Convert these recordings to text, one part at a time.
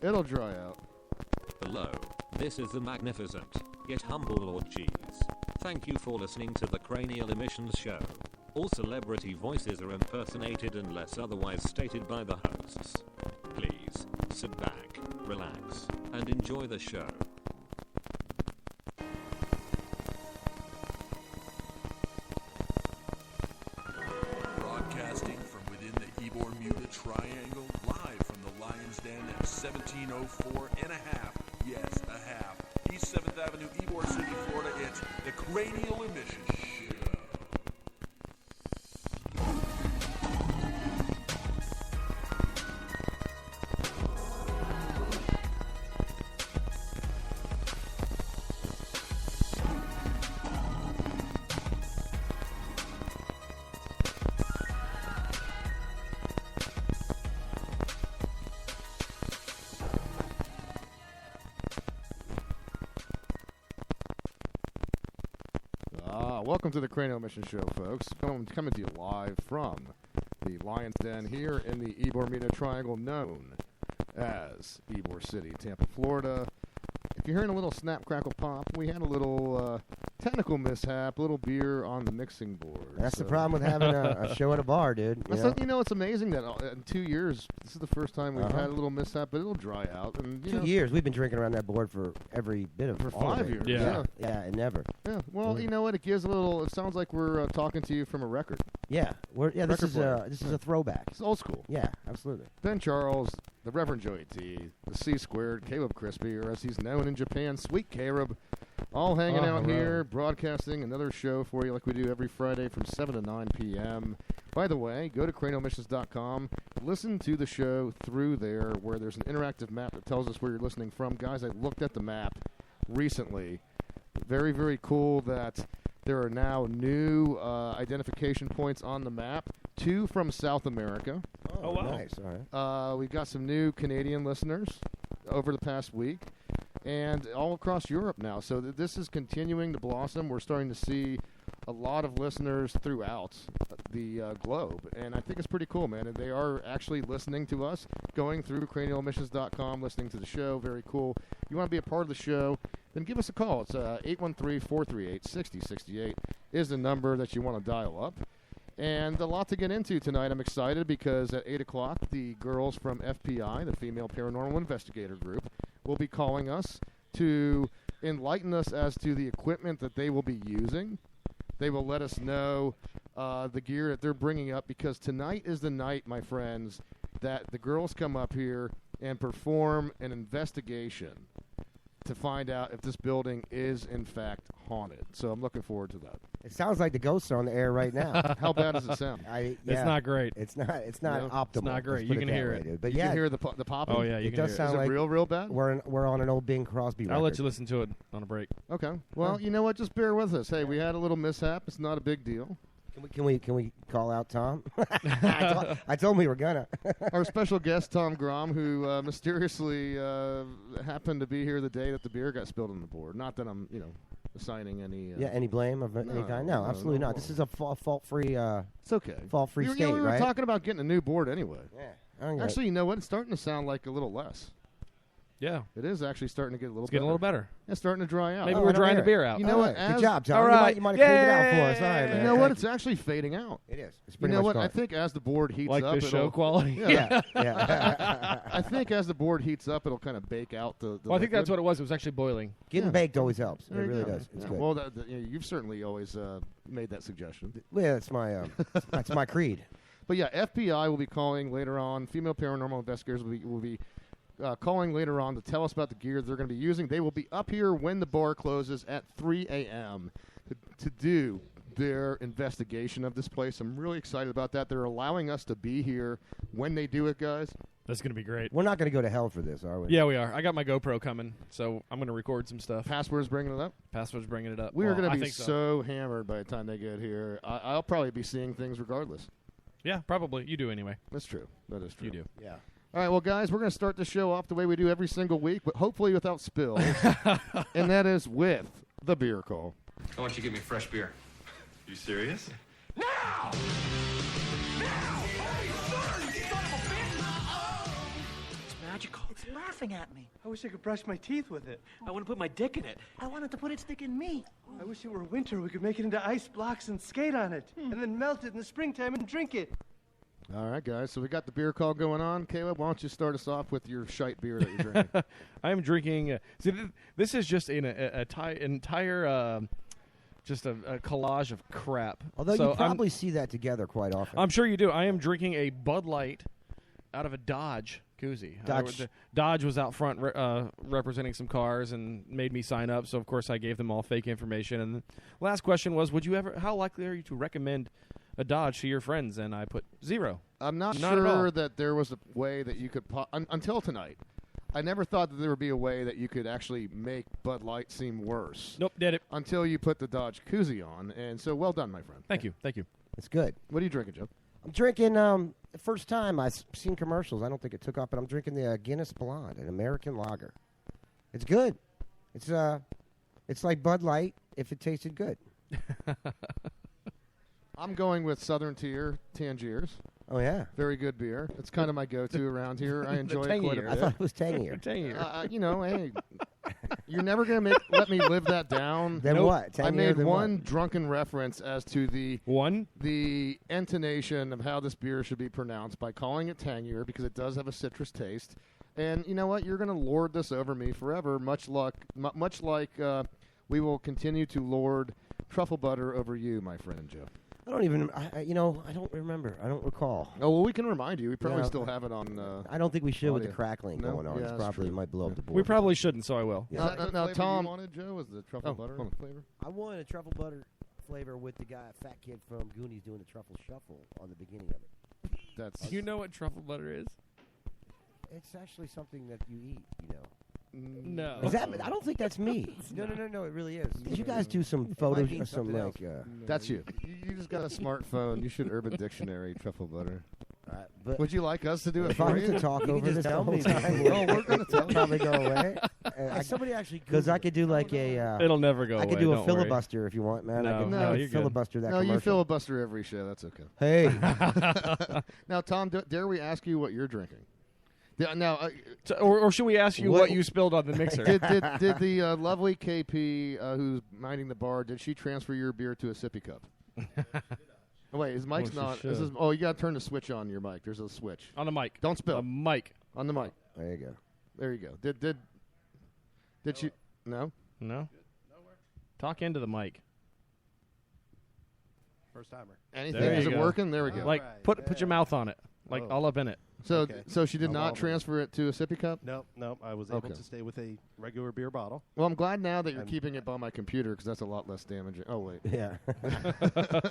It'll dry out. Hello, this is the magnificent, yet humble Lord Cheese. Thank you for listening to the Cranial Emissions Show. All celebrity voices are impersonated unless otherwise stated by the hosts. Please, sit back, relax, and enjoy the show. Broadcasting from within the Ybor-Muda Triangle, live from the Lion's Den at 1704 and a half, yes, a half, East 7th Avenue, Ybor City, Florida, it's the Cranial Emissions Show. Welcome to the Cranial Emissions Show, folks. Coming to you live from the Lion's Den here in the Ybor-Muda Triangle, known as Ybor City, Tampa, Florida. If you're hearing a little snap, crackle, pop, we had a little technical mishap, a little beer on the mixing board. That's the problem with having a show at a bar, dude. You know, it's amazing that in 2 years, this is the first time we've had a little mishap, but it'll dry out. And 2 years, we've been drinking around that board for every bit of for 5 years. Yeah, and never. Yeah, well, you know what? It gives a little. It sounds like we're talking to you from a record. Yeah, this is a throwback. It's old school. Yeah, absolutely. Ben Charles, the Reverend Joey T, the C Squared, Caleb Crispy, or as he's known in Japan, Sweet Caleb, all hanging out here, broadcasting another show for you like we do every Friday from 7 to 9 p.m. By the way, go to cranialemissions.com, listen to the show through there where there's an interactive map that tells us where you're listening from. Guys, I looked at the map recently. Very, very cool that there are now new identification points on the map. 2 from South America. Oh, wow. Nice. All right. We've got some new Canadian listeners over the past week, and all across Europe now. So this is continuing to blossom. We're starting to see a lot of listeners throughout the globe, and I think it's pretty cool, man. And they are actually listening to us, going through cranialemissions.com, listening to the show. Very cool. You want to be a part of the show, then give us a call. It's 813-438-6068 is the number that you want to dial up. And a lot to get into tonight. I'm excited because at 8 o'clock, the girls from FPI, the Female Paranormal Investigator Group, will be calling us to enlighten us as to the equipment that they will be using. They will let us know the gear that they're bringing up, because tonight is the night, my friends, that the girls come up here and perform an investigation to find out if this building is, in fact, haunted. So I'm looking forward to that. It sounds like the ghosts are on the air right now. How bad does it sound? It's not great. It's not optimal. It's not great. You can hear it. Dude. But you can hear the popping? Oh, yeah, you it can does hear sound Is like it real bad? We're on an old Bing Crosby record. I'll let you listen to it on a break. Okay. Well, you know what? Just bear with us. Hey, we had a little mishap. It's not a big deal. Can we call out Tom? I told him we were gonna. Our special guest, Tom Grom, who mysteriously happened to be here the day that the beer got spilled on the board. Not that I'm, assigning any. Any blame of any kind? No, absolutely not. This is a fault-free. It's okay. Fault-free state, we were right? talking about getting a new board anyway. Yeah. Actually, you know what? It's starting to sound like a little less. Yeah. It is actually starting to get a little. It's getting a little better. It's starting to dry out. Maybe we're drying the beer out. You know what? Good job, Tom. All right. You might have cleaned it out for us. All right, man. You know what? It's actually fading out. It is. It's You pretty know much what? I gone. think as the board heats Like up, the show quality? Yeah. Yeah. I think as the board heats up, it'll kind of bake out the Well, I think liquid. that's what it was. It was actually boiling. Getting baked always helps. It There you really go. does. It's Yeah. good. Well, you've certainly always made that suggestion. Yeah, it's my that's my creed. But yeah, FBI will be calling later on. Female paranormal investigators will be calling later on to tell us about the gear they're going to be using. They will be up here when the bar closes at 3 a.m. to do their investigation of this place. I'm really excited about that. They're allowing us to be here when they do it, guys. That's going to be great. We're not going to go to hell for this, are we? Yeah, we are. I got my GoPro coming, so I'm going to record some stuff. Password's bringing it up? Password's bringing it up. We are going to be think so hammered by the time they get here. I'll probably be seeing things regardless. Yeah, probably. You do anyway. That's true. That is true. You do. Yeah. All right, well, guys, we're going to start the show off the way we do every single week, but hopefully without spills, and that is with the beer call. I want you to give me fresh beer. You serious? Now! Now! Hey, sir, you son of a bitch! It's magical. It's laughing at me. I wish I could brush my teeth with it. I want to put my dick in it. I wanted to put its dick in me. I wish it were winter. We could make it into ice blocks and skate on it. And then melt it in the springtime and drink it. All right, guys. So we got the beer call going on. Caleb, why don't you start us off with your shite beer that you're drinking? I am drinking. This is just entire, just a collage of crap. Although So you probably see that together quite often. I'm sure you do. I am drinking a Bud Light out of a Dodge koozie. Dodge was out front representing some cars and made me sign up. So of course I gave them all fake information. And the last question was, how likely are you to recommend a Dodge to your friends? And I put 0. I'm not at all. sure that there was a way that you could until tonight. I never thought that there would be a way that you could actually make Bud Light seem worse. Nope, did it. Until you put the Dodge koozie on. And so well done, my friend. Thank you. It's good. What are you drinking, Joe? I'm drinking, the first time I've seen commercials. I don't think it took off, but I'm drinking the Guinness Blonde, an American lager. It's good. It's like Bud Light if it tasted good. I'm going with Southern Tier Tangiers. Oh, yeah. Very good beer. It's kind of my go-to around here. I enjoy it quite a bit. I thought it was tangier. Hey, you're never going to let me live that down. Then what? I Tangier made than one what? drunken reference as to the intonation of how this beer should be pronounced by calling it Tangier because it does have a citrus taste. And you know what? You're going to lord this over me forever, much like we will continue to lord truffle butter over you, my friend Joe. I don't remember. I don't recall. Oh, well, we can remind you. We probably still have it on. I don't think we should with the audio. crackling No? going on. Yeah, It's that's probably true. might blow up the board. We probably shouldn't, so I will. Yeah. Now, Tom, you wanted, Joe, was the truffle butter flavor? I wanted a truffle butter flavor with the fat kid from Goonies doing the truffle shuffle on the beginning of it. That's. Do you know what truffle butter is? It's actually something that you eat, No. Is that? I don't think that's me. No, it really is. Did you guys do some photos or some like? That's you. You just got a smartphone. You should Urban Dictionary truffle butter. But Would you like us to do it if for I you? was to talk You over can this just the tell whole me. time, Oh, we're going to tell you. probably go away. Somebody actually Because I could do like a. It'll never go I could away, do a don't worry. filibuster if you want, man. I No, could no, you're good. filibuster that No, commercial. you filibuster every show. That's okay. Hey. Now, Tom, dare we ask you what you're drinking? Now, or should we ask you what you spilled on the mixer? did the lovely KP who's minding the bar? Did she transfer your beer to a sippy cup? Oh, wait, his mic's Well, she not. should. You got to turn the switch on your mic. There's a switch On the mic. Don't spill. A mic. On the mic. There you go. There you go. Did she? No. No. Talk into the mic. First timer. Anything? There Is you it go. working? There we go. Like put your mouth on it, like all up in it. So Okay. so she did No not problem. transfer it to a sippy cup. No, I was able Okay. to stay with a regular beer bottle. Well, I'm glad now that you're And- keeping it by my computer because that's a lot less damaging. Oh wait. Yeah.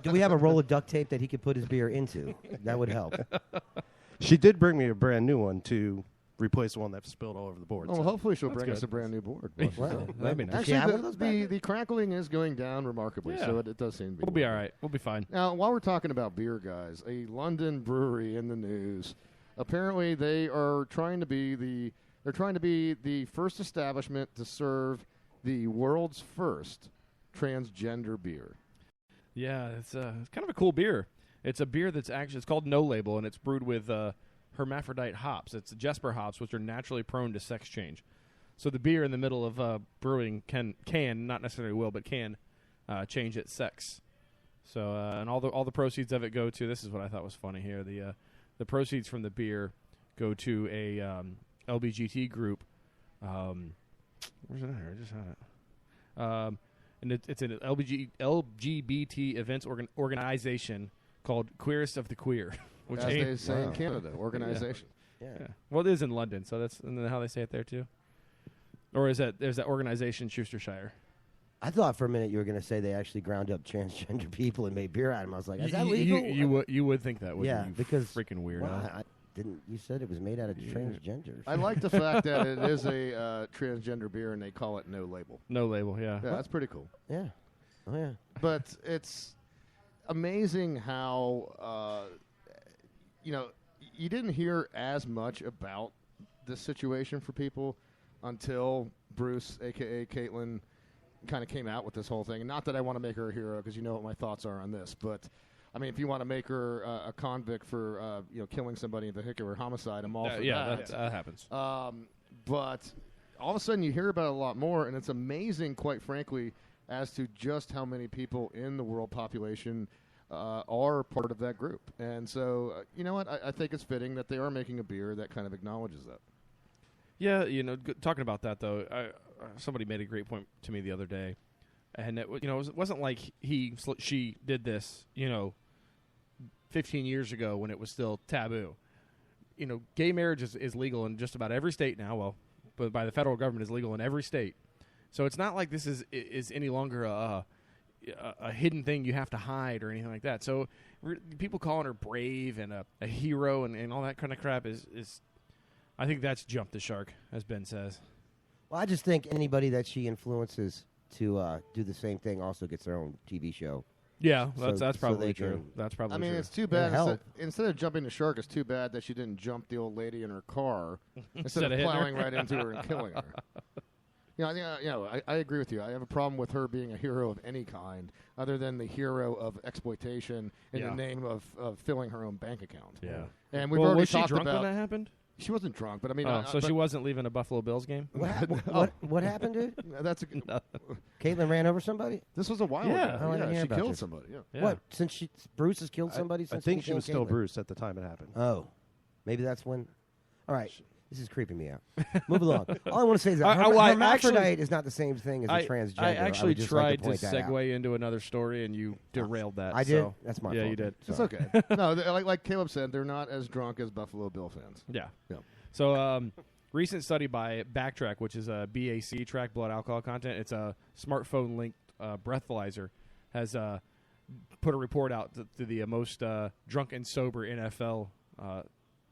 Do we have a roll of duct tape that he could put his beer into? That would help. She did bring me a brand new one to replace the one that spilled all over the board. Oh, well, so hopefully she'll that's bring us good. a brand new board. Well, That'd be nice. Does she have one of those back Actually, there? the crackling is going down remarkably, Yeah. so it does seem to be. We'll be working. all right. We'll be fine. Now, while we're talking about beer, guys, a London brewery in the news. Apparently, they are trying to be the first establishment to serve the world's first transgender beer. Yeah, it's kind of a cool beer. It's a beer that's it's called No Label, and it's brewed with hermaphrodite hops. It's Jesper hops, which are naturally prone to sex change. So the beer in the middle of brewing can not necessarily will, but can change its sex. So and all the proceeds of it go to, this is what I thought was funny here. The proceeds from the beer go to a LBGT group. Where's it at here? I just had it. And it's an LGBT events organization called Queerest of the Queer. Which As they say in Canada, organization. Yeah. Well, it is in London, so that's how they say it there too. Or is that there's that organization Schustershire? I thought for a minute you were going to say they actually ground up transgender people and made beer out of them. I was like, is that legal? You would think that, wouldn't Yeah, you? because freaking weirdo. Well, I didn't. You said it was made out of transgenders. I like the fact that it is a transgender beer and they call it No Label. No Label, yeah. Yeah, that's pretty cool. Yeah. Oh yeah. But it's amazing how you didn't hear as much about this situation for people until Bruce, a.k.a. Caitlin, kind of came out with this whole thing. And not that I want to make her a hero, because you know what my thoughts are on this. But, I mean, if you want to make her a convict for killing somebody in vehicular homicide, I'm all for that. That happens. but all of a sudden you hear about it a lot more, and it's amazing, quite frankly, as to just how many people in the world population are part of that group. And so, you know what? I think it's fitting that they are making a beer that kind of acknowledges that. Yeah, talking about that though, somebody made a great point to me the other day, and it wasn't like she did this 15 years ago when it was still taboo. Gay marriage is legal in just about every state now. Well, but by the federal government is legal in every state. So it's not like this is any longer a hidden thing you have to hide or anything like that. So people calling her brave and a hero and all that kind of crap is I think that's jumped the shark, as Ben says. Well, I just think anybody that she influences to do the same thing also gets their own TV show. Yeah, So- that's so probably they true. can- That's probably I mean, true. it's too bad. help. Instead of jumping the shark, it's too bad that she didn't jump the old lady in her car instead of of hitting her. plowing right into her and killing her. I agree with you. I have a problem with her being a hero of any kind, other than the hero of exploitation in Yeah. the name of filling her own bank account. Yeah. And we've Well, already was she talked drunk about. when that happened? She wasn't drunk, but I mean, So she wasn't leaving a Buffalo Bills game? What happened, dude? That's Caitlin ran over somebody? This was a while Yeah. ago. Oh, I didn't hear she about killed this. somebody. Yeah. Yeah. What? Since Bruce has killed somebody I since think he she was became still Caitlin? Bruce at the time it happened. Oh. Maybe that's when. All right. This is creeping me out. Move along. All I want to say is that I- well, I hermaphrodite actually- is not the same thing as a transgender. I actually would just like tried to point that out. segue into another story, and you derailed that. I did? so- That's my Yeah, fault. you did. It's Sorry. okay. No, like Caleb said, they're not as drunk as Buffalo Bill fans. Yeah. Yeah. So, recent study by Backtrack, which is a BAC track, blood alcohol content. It's a smartphone linked breathalyzer, has put a report out to the most drunk and sober NFL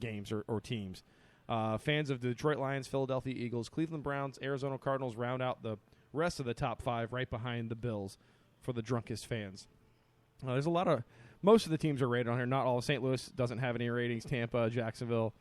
games or teams. Fans of the Detroit Lions, Philadelphia Eagles, Cleveland Browns, Arizona Cardinals round out the rest of the top 5 right behind the Bills for the drunkest fans. There's most of the teams are rated on here. Not all. St. Louis doesn't have any ratings. Tampa, Jacksonville,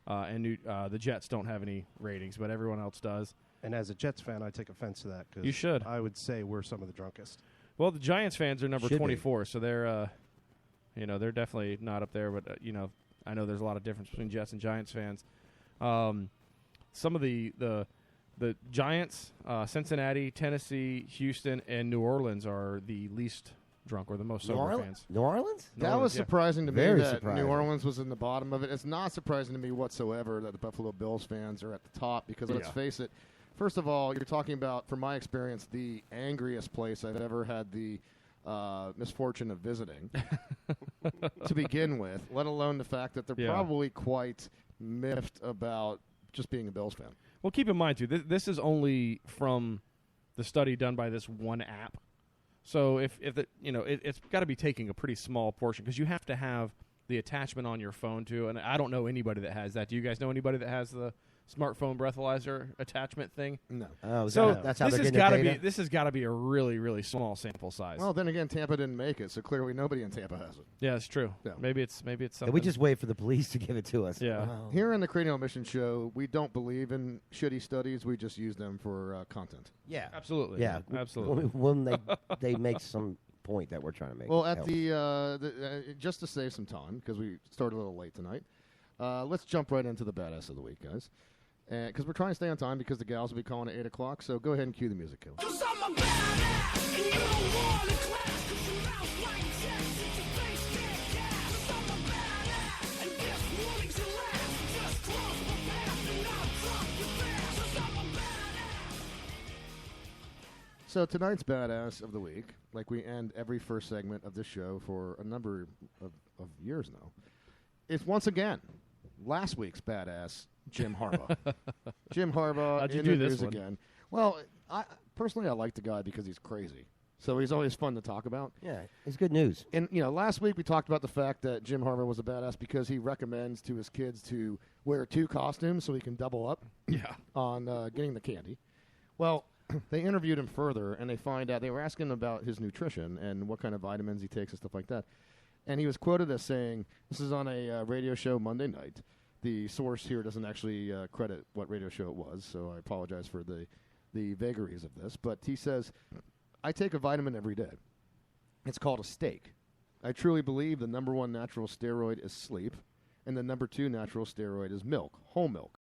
and the Jets don't have any ratings, but everyone else does. And as a Jets fan, I take offense to that because You should. I would say we're some of the drunkest. Well, the Giants fans are number Should be. 24, so they're definitely not up there. But I know there's a lot of difference between Jets and Giants fans. Some of the Giants, Cincinnati, Tennessee, Houston, and New Orleans are the least drunk or the most sober fans. New Orleans? New That was Orleans, yeah. surprising to me Very that surprising. New Orleans was in the bottom of it. It's not surprising to me whatsoever that the Buffalo Bills fans are at the top because let's Yeah. face it, first of all, you're talking about, from my experience, the angriest place I've ever had the misfortune of visiting to begin with, let alone the fact that they're Yeah. probably quite miffed about just being a Bills fan. Well, keep in mind, too, this is only from the study done by this one app. So it's got to be taking a pretty small portion because you have to have the attachment on your phone, too. And I don't know anybody that has that. Do you guys know anybody that has the smartphone breathalyzer attachment thing? No. Oh, So that's how this they're has getting got the to data? be this has got to be a really, really small sample size. Well, then again, Tampa didn't make it, so clearly nobody in Tampa has it. Yeah, it's true. Yeah. Maybe it's something. We just wait for the police to give it to us. Yeah. Oh. Here in the Cranial Mission Show, we don't believe in shitty studies. We just use them for content. Yeah. Absolutely. Yeah. Absolutely. When they make some point that we're trying to make. Well, at Help. just to save some time, because we started a little late tonight, let's jump right into the Badass of the Week, guys. Because we're trying to stay on time because the gals will be calling at 8 o'clock, so go ahead and cue the music, Kill. So tonight's Badass of the Week, like we end every first segment of this show for a number of years now, is once again last week's Badass, Jim Harbaugh. Jim Harbaugh How'd you in do the this news one? again. Well, I like the guy because he's crazy. So he's always fun to talk about. Yeah, it's good news. And, last week we talked about the fact that Jim Harbaugh was a badass because he recommends to his kids to wear 2 costumes so he can double up on getting the candy. Well, they interviewed him further, and they find out they were asking him about his nutrition and what kind of vitamins he takes and stuff like that. And he was quoted as saying, this is on a radio show Monday night. The source here doesn't actually credit what radio show it was, so I apologize for the vagaries of this. But he says, I take a vitamin every day. It's called a steak. I truly believe the number 1 natural steroid is sleep, and the number 2 natural steroid is milk, whole milk.